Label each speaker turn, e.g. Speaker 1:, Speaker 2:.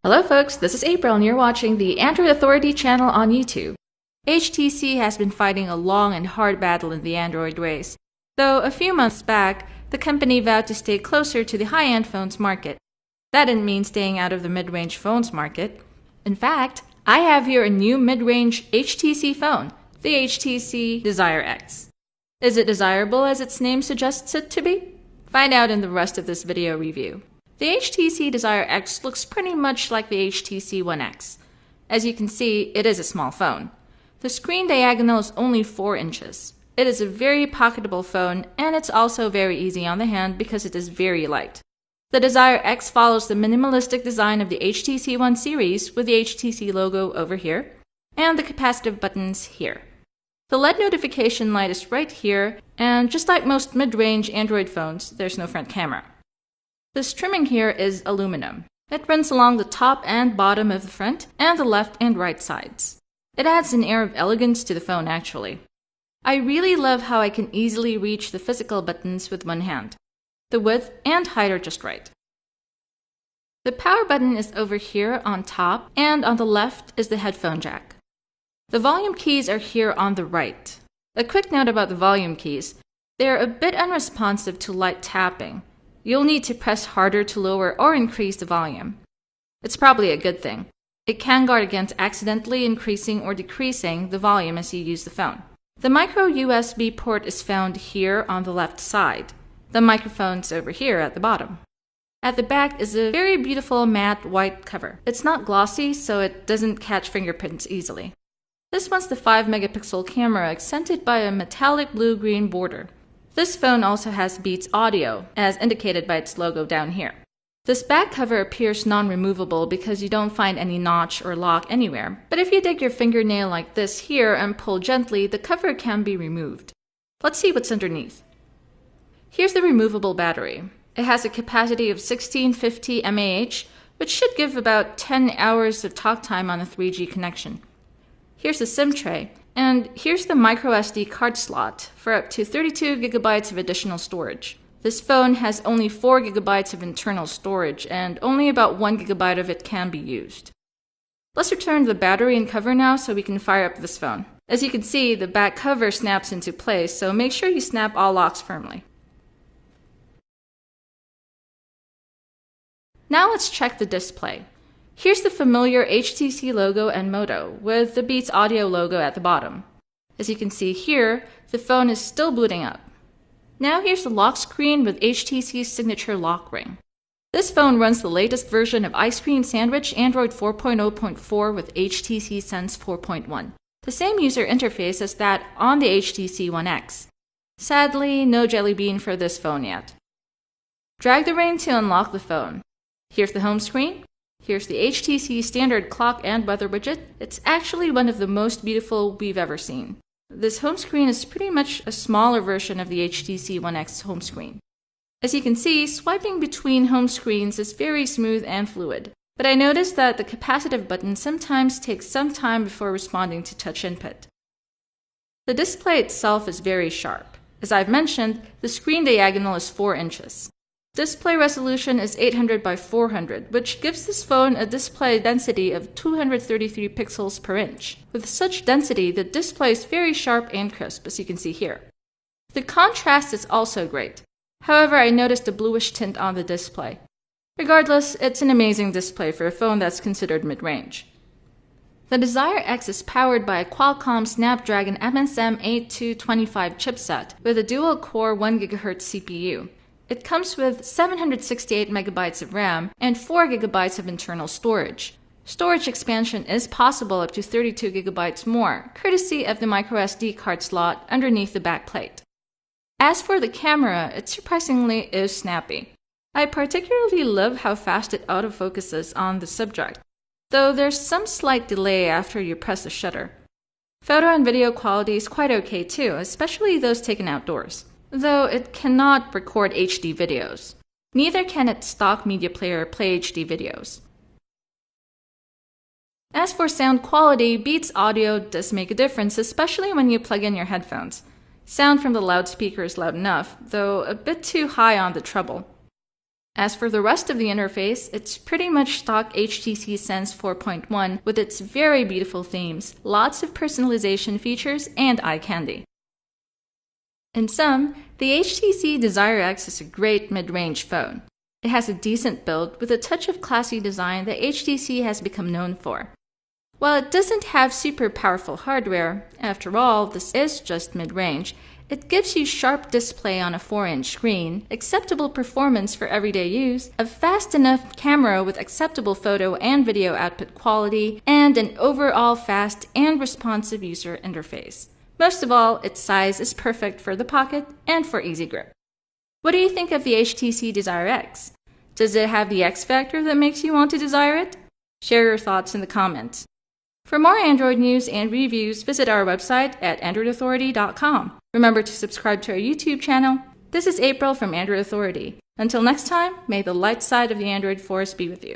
Speaker 1: Hello folks, this is April and you're watching the Android Authority channel on YouTube. HTC has been fighting a long and hard battle in the Android race, though a few months back, the company vowed to stay closer to the high-end phones market. That didn't mean staying out of the mid-range phones market. In fact, I have here a new mid-range HTC phone, the HTC Desire X. Is it desirable as its name suggests it to be? Find out in the rest of this video review. The HTC Desire X looks pretty much like the HTC One X. As you can see, it is a small phone. The screen diagonal is only 4 inches. It is a very pocketable phone, and it's also very easy on the hand because it is very light. The Desire X follows the minimalistic design of the HTC One series with the HTC logo over here, and the capacitive buttons here. The LED notification light is right here, and just like most mid-range Android phones, there's no front camera. This trimming here is aluminum. It runs along the top and bottom of the front and the left and right sides. It adds an air of elegance to the phone actually. I really love how I can easily reach the physical buttons with one hand. The width and height are just right. The power button is over here on top, and on the left is the headphone jack. The volume keys are here on the right. A quick note about the volume keys. They are a bit unresponsive to light tapping. You'll need to press harder to lower or increase the volume. It's probably a good thing. It can guard against accidentally increasing or decreasing the volume as you use the phone. The micro USB port is found here on the left side. The microphone's over here at the bottom. At the back is a very beautiful matte white cover. It's not glossy, so it doesn't catch fingerprints easily. This one's the 5-megapixel camera accented by a metallic blue-green border. This phone also has Beats Audio, as indicated by its logo down here. This back cover appears non-removable because you don't find any notch or lock anywhere, but if you dig your fingernail like this here and pull gently, the cover can be removed. Let's see what's underneath. Here's the removable battery. It has a capacity of 1650 mAh, which should give about 10 hours of talk time on a 3G connection. Here's the SIM tray. And here's the microSD card slot for up to 32 gigabytes of additional storage. This phone has only 4 gigabytes of internal storage, and only about 1 gigabyte of it can be used. Let's return the battery and cover now so we can fire up this phone. As you can see, the back cover snaps into place, so make sure you snap all locks firmly. Now let's check the display. Here's the familiar HTC logo and Moto, with the Beats Audio logo at the bottom. As you can see here, the phone is still booting up. Now here's the lock screen with HTC's signature lock ring. This phone runs the latest version of Ice Cream Sandwich Android 4.0.4 with HTC Sense 4.1, the same user interface as that on the HTC One X. Sadly, no Jelly Bean for this phone yet. Drag the ring to unlock the phone. Here's the home screen. Here's the HTC standard clock and weather widget. It's actually one of the most beautiful we've ever seen. This home screen is pretty much a smaller version of the HTC One X home screen. As you can see, swiping between home screens is very smooth and fluid. But I noticed that the capacitive button sometimes takes some time before responding to touch input. The display itself is very sharp. As I've mentioned, the screen diagonal is 4 inches. Display resolution is 800 by 400, which gives this phone a display density of 233 pixels per inch. With such density, the display is very sharp and crisp, as you can see here. The contrast is also great. However, I noticed a bluish tint on the display. Regardless, it's an amazing display for a phone that's considered mid-range. The Desire X is powered by a Qualcomm Snapdragon MSM 8225 chipset with a dual-core 1 GHz CPU. It comes with 768 megabytes of RAM and 4 gigabytes of internal storage. Storage expansion is possible up to 32 gigabytes more, courtesy of the microSD card slot underneath the back plate. As for the camera, it surprisingly is snappy. I particularly love how fast it autofocuses on the subject, though there's some slight delay after you press the shutter. Photo and video quality is quite okay too, especially those taken outdoors. Though it cannot record HD videos. Neither can its stock media player play HD videos. As for sound quality, Beats Audio does make a difference, especially when you plug in your headphones. Sound from the loudspeaker is loud enough, though a bit too high on the treble. As for the rest of the interface, it's pretty much stock HTC Sense 4.1 with its very beautiful themes, lots of personalization features, and eye candy. In sum, the HTC Desire X is a great mid-range phone. It has a decent build with a touch of classy design that HTC has become known for. While it doesn't have super powerful hardware, after all, this is just mid-range, it gives you sharp display on a 4-inch screen, acceptable performance for everyday use, a fast enough camera with acceptable photo and video output quality, and an overall fast and responsive user interface. Most of all, its size is perfect for the pocket and for easy grip. What do you think of the HTC Desire X? Does it have the X factor that makes you want to desire it? Share your thoughts in the comments. For more Android news and reviews, visit our website at AndroidAuthority.com. Remember to subscribe to our YouTube channel. This is April from Android Authority. Until next time, may the light side of the Android force be with you.